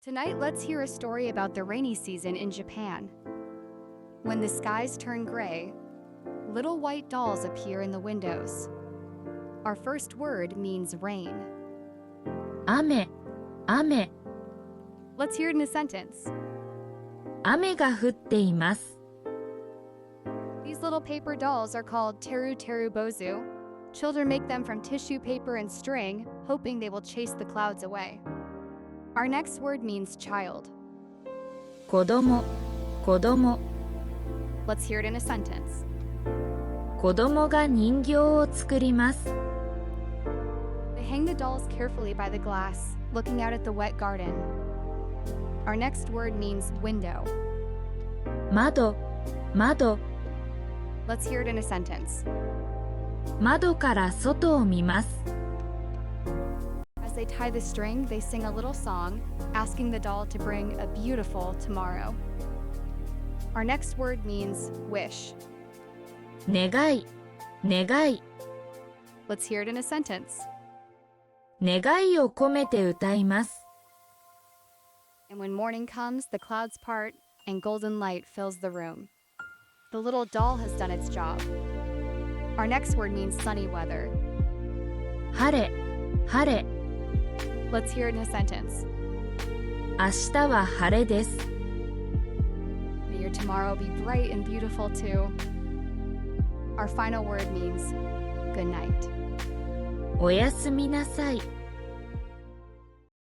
Tonight, let's hear a story about the rainy season in Japan. When the skies turn gray, little white dolls appear in the windows. Our first word means rain. 雨、雨、Let's hear it in a sentence. 雨が降っています。These little paper dolls are called Teru Teru Bozu. Children make them from tissue paper and string, hoping they will chase the clouds away. Our next word means child. 子供、子供、Let's hear it in a sentence. 子供が人形を作ります。They hang the dolls carefully by the glass, looking out at the wet garden. Our next word means window. 窓、窓、Let's hear it in a sentence. 窓から外を見ます。As they tie the string, they sing a little song, asking the doll to bring a beautiful tomorrow. Our next word means wish. 願い、願い、Let's hear it in a sentence. 願いを込めて歌います。And when morning comes, the clouds part, and golden light fills the room. The little doll has done its job. Our next word means sunny weather. 晴れ、晴れ、Let's hear it in a sentence. 明日は晴れです。May your tomorrow be bright and beautiful too. Our final word means good night. おやすみなさい。